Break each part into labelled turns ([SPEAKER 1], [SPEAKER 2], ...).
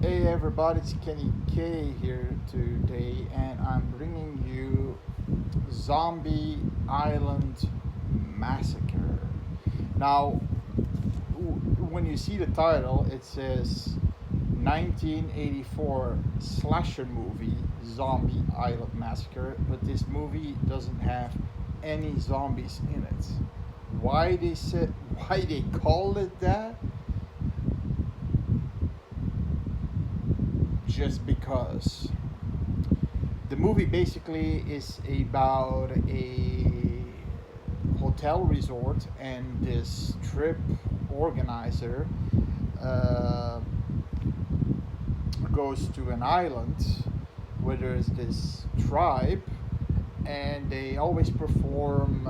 [SPEAKER 1] Hey everybody, it's Kenny K here today, and I'm bringing you Zombie Island Massacre. Now, when you see the title, it says 1984 slasher movie Zombie Island Massacre, but this movie doesn't have any zombies in it. Why they called it that? Just because. The movie basically is about a hotel resort, and this trip organizer uh, goes to an island where there's this tribe, and they always perform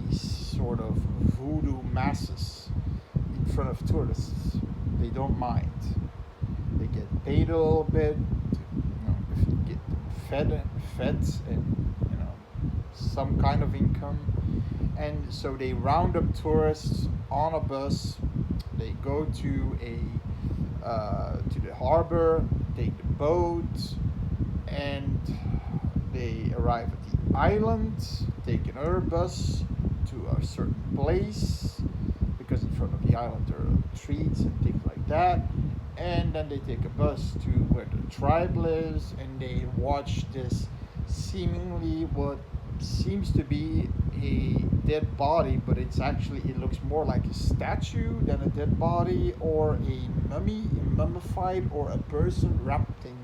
[SPEAKER 1] these sort of voodoo masses in front of tourists. They don't mind. They get paid a little bit, if you get fed and some kind of income, and so they round up tourists on a bus. They go to the harbor, take the boat, and they arrive at the island, take another bus to a certain place because in front of the island there are trees and things like that. And then they take a bus to where the tribe lives, and they watch this seemingly what seems to be a dead body, but it looks more like a statue than a dead body, or a mummified, or a person wrapped in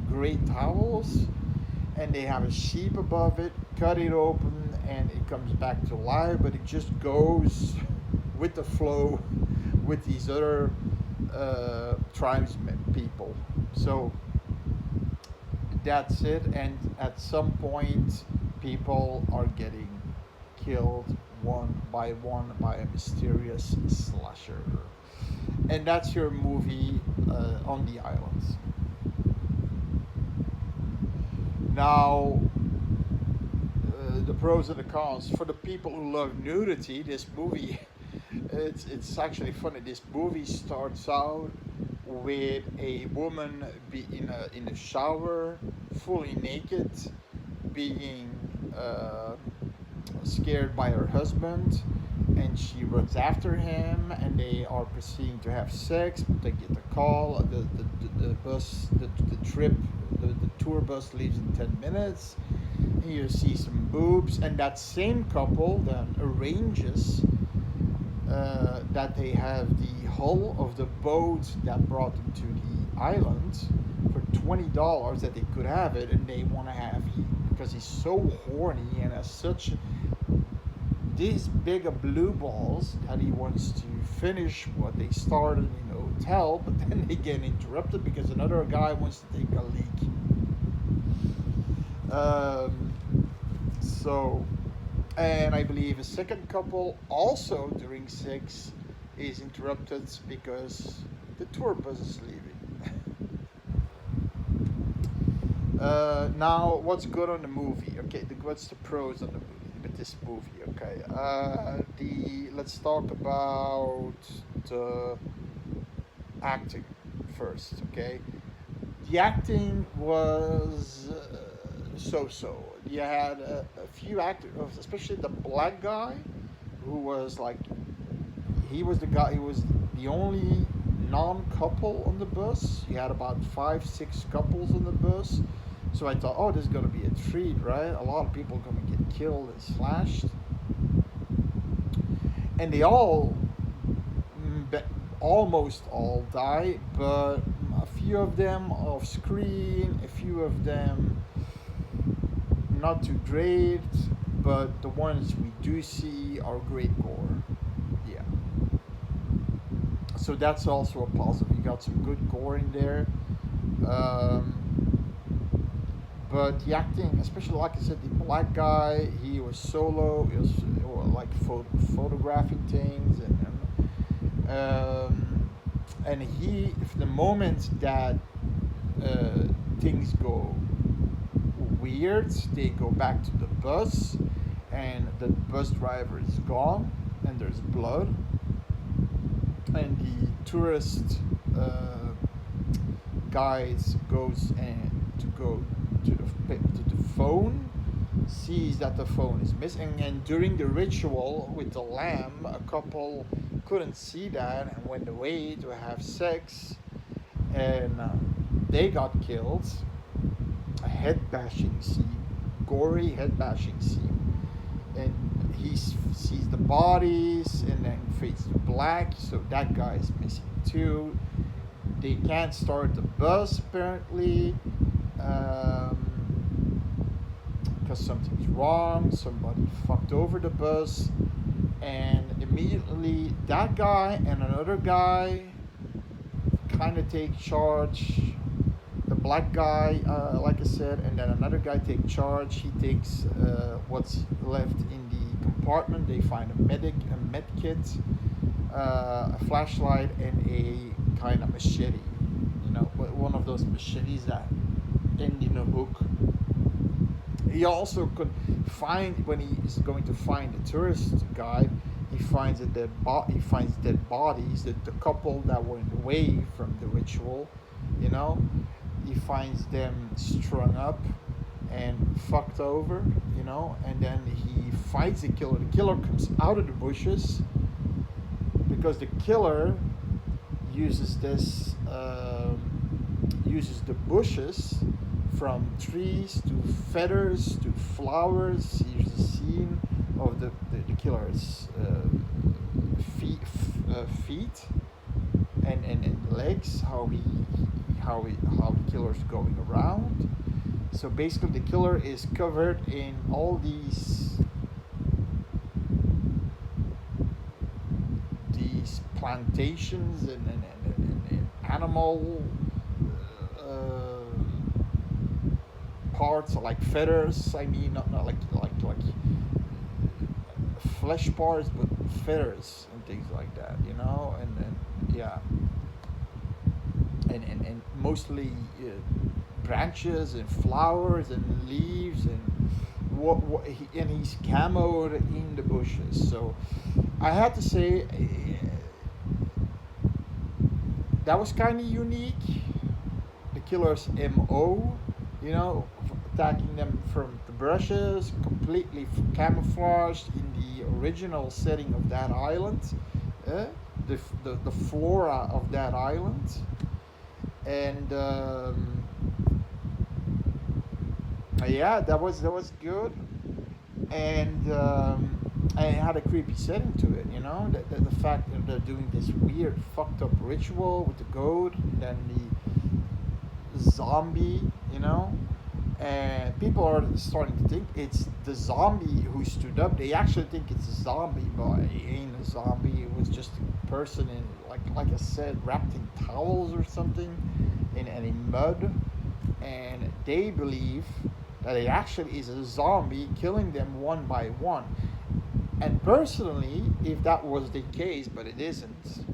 [SPEAKER 1] gray towels. And they have a sheep above it, cut it open, and it comes back to life, but it just goes with the flow with these other tribesmen people. So that's it. And at some point, people are getting killed one by one by a mysterious slasher. And that's your movie on the islands. Now, the pros and the cons. For the people who love nudity, this movie, it's actually funny. This movie starts out with a woman in a shower, fully naked, being scared by her husband, and she runs after him, and they are proceeding to have sex. But they get a call. The bus, the trip, the tour bus leaves in 10 minutes. And you see some boobs, and that same couple then arranges that they have the hull of the boat that brought them to the island for $20, that they could have it, and they want to have because he's so horny and has such these big blue balls that he wants to finish what they started in the hotel, but then they get interrupted because another guy wants to take a leak. So, and I believe a second couple also during sex is interrupted because the tour bus is leaving. Now, what's good on the movie? Okay, what's the pros on the movie? With this movie, okay. Let's talk about the acting first, okay. The acting was so-so. You had a few actors, especially the black guy, who was like, he was the only non-couple on the bus. You had about 5, 6 couples on the bus. So I thought, oh, this is gonna be a treat, right? A lot of people are gonna get killed and slashed, and they almost all die, but a few of them off screen, a few of them not too great, but the ones we do see are great gore. Yeah. So that's also a positive. You got some good gore in there. But the acting, especially like I said, the black guy, he was solo. He was like photographing things, and he, if the moment that things go weird, they go back to the bus, and the bus driver is gone, and there's blood, and the tourist guys goes and to go to the phone, sees that the phone is missing, and during the ritual with the lamb, a couple couldn't see that and went away to have sex, and they got killed. A head bashing scene, gory head bashing scene, and he sees the bodies and then fades to black. So that guy is missing too. They can't start the bus apparently because something's wrong. Somebody fucked over the bus, and immediately that guy and another guy kind of take charge. The black guy, like I said, and then another guy take charge. He takes what's left in the compartment. They find a med kit, a flashlight, and a kind of machete. You know, one of those machetes that end in a hook. He also could find, when he is going to find the tourist guide, he finds he finds dead bodies. The couple that went away from the ritual, you know, he finds them strung up and fucked over, you know, and then he fights the killer. The killer comes out of the bushes because the killer uses uses the bushes from trees to feathers to flowers. Here's a scene of the killer's feet and legs, how the killer's going around. So basically the killer is covered in all these plantations and animal parts, like feathers. I mean, not like flesh parts, but feathers and things like that, you know. And yeah, and mostly branches and flowers and leaves and and he's camoed in the bushes. So I had to say that was kind of unique. The killer's MO, you know, attacking them from the brushes, completely camouflaged in the original setting of that island, the flora of that island, and yeah, that was good, and it had a creepy setting to it, you know, the fact that they're doing this weird fucked up ritual with the goat, and then the zombie, you know. And people are starting to think it's the zombie who stood up. They actually think it's a zombie, but it ain't a zombie. It was just a person in, like I said, wrapped in towels or something, in mud. And they believe that it actually is a zombie killing them one by one. And personally, if that was the case, but it isn't,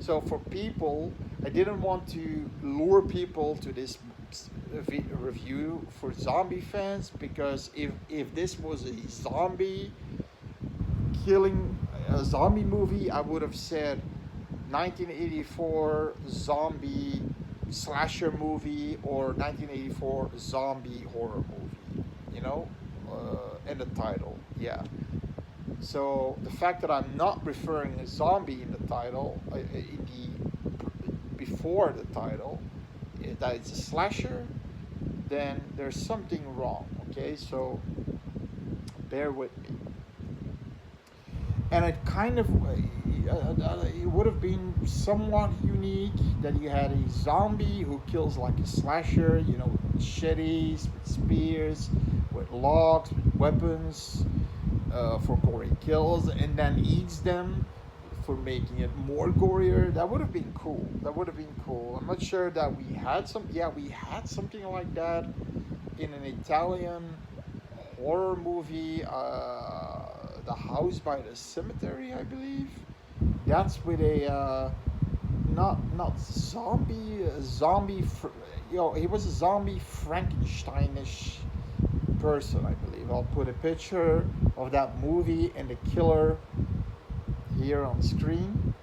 [SPEAKER 1] so for people, I didn't want to lure people to this review for zombie fans, because if this was a zombie movie, I would have said 1984 zombie slasher movie or 1984 zombie horror movie, you know, and the title, yeah. So the fact that I'm not referring a zombie in the title, before the title, that it's a slasher, then there's something wrong, okay? So bear with me. And it kind of, it would have been somewhat unique that you had a zombie who kills like a slasher, you know, with machetes, with spears, with logs, with weapons, for gory kills, and then eats them for making it more gorier. That would have been cool. I'm not sure that we had something like that in an Italian horror movie, The House by the Cemetery, I believe. That's with a not zombie, you know, he was a zombie Frankensteinish person, I believe. I'll put a picture of that movie and the killer here on screen.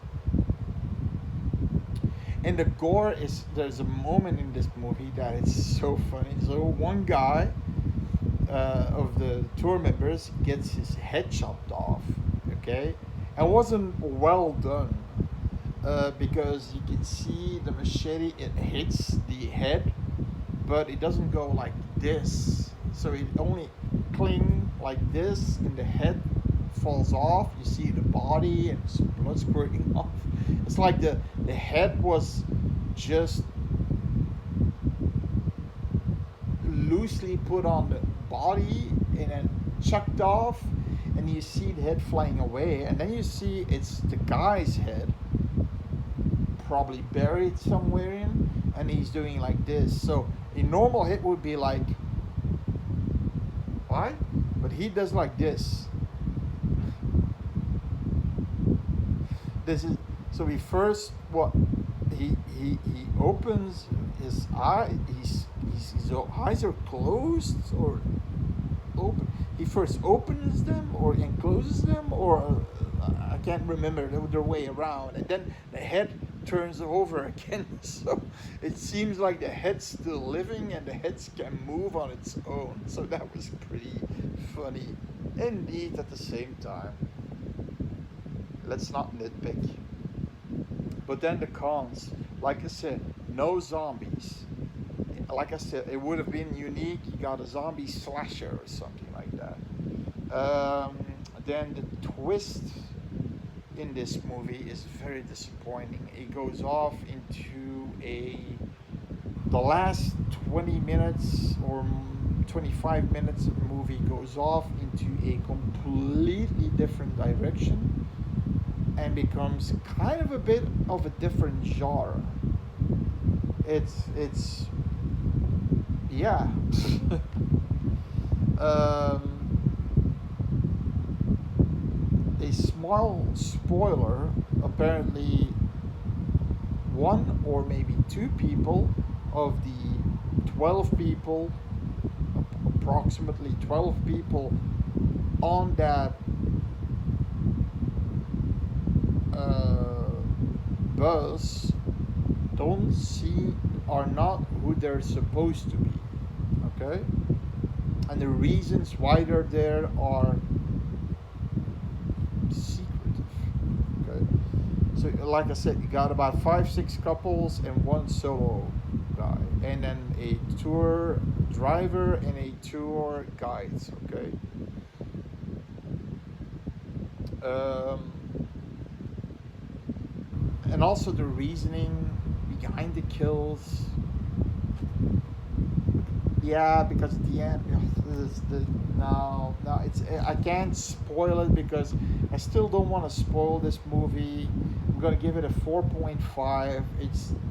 [SPEAKER 1] And the gore is, there's a moment in this movie that is so funny. So one guy of the tour members gets his head chopped off, okay? And wasn't well done because you can see the machete, it hits the head, but it doesn't go like this. So it only cling like this, and the head falls off. You see the body and some blood squirting off. It's like the head was just loosely put on the body and then chucked off, and you see the head flying away, and then you see it's the guy's head probably buried somewhere in, and he's doing like this. So a normal hit would be like, what? But he does like this. This is, so he first, what, he opens his eye, his eyes are closed or open. He first opens them or encloses them, or I can't remember the way around, and then the head turns over again. So it seems like the head's still living and the head can move on its own. So that was pretty funny indeed at the same time. Let's not nitpick. But then the cons, like I said, no zombies. Like I said, it would have been unique. You got a zombie slasher or something like that. Then the twist in this movie is very disappointing. It goes off into the last 20 minutes or 25 minutes of the movie goes off into a completely different direction and becomes kind of a bit of a different genre. It's yeah. A small spoiler, apparently one or maybe two people of the 12 people, approximately 12 people on that bus are not who they're supposed to be, okay? And the reasons why they're there are secretive, okay? So like I said, you got about 5-6 couples and one solo guy, and then a tour driver and a tour guides, okay? And also the reasoning behind the kills. Yeah, because at the end, no, it's, I can't spoil it because I still don't want to spoil this movie. I'm gonna give it a 4.5.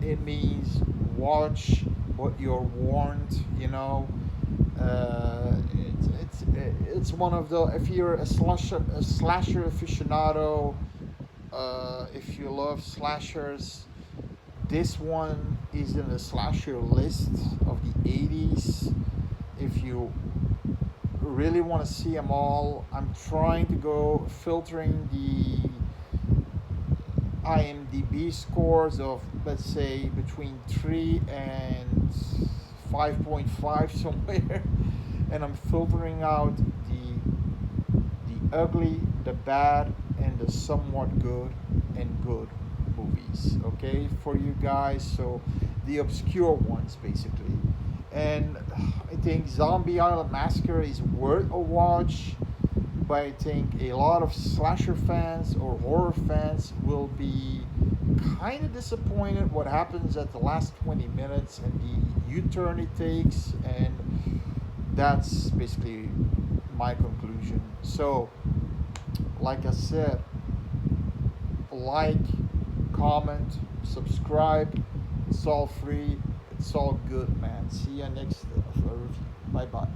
[SPEAKER 1] It means watch what you're warned. You know, it's one of the, if you're a slasher aficionado. If you love slashers, this one is in the slasher list of the 80s. If you really want to see them all, I'm trying to go filtering the IMDb scores of, let's say, between 3 and 5.5 somewhere, and I'm filtering out the ugly, the bad, and the somewhat good and good movies, okay, for you guys. So the obscure ones basically. And I think Zombie Island Massacre is worth a watch, but I think a lot of slasher fans or horror fans will be kind of disappointed what happens at the last 20 minutes and the U-turn it takes, and that's basically my conclusion. So like I said, like, comment, subscribe. It's all free. It's all good, man. See you next review. Bye bye.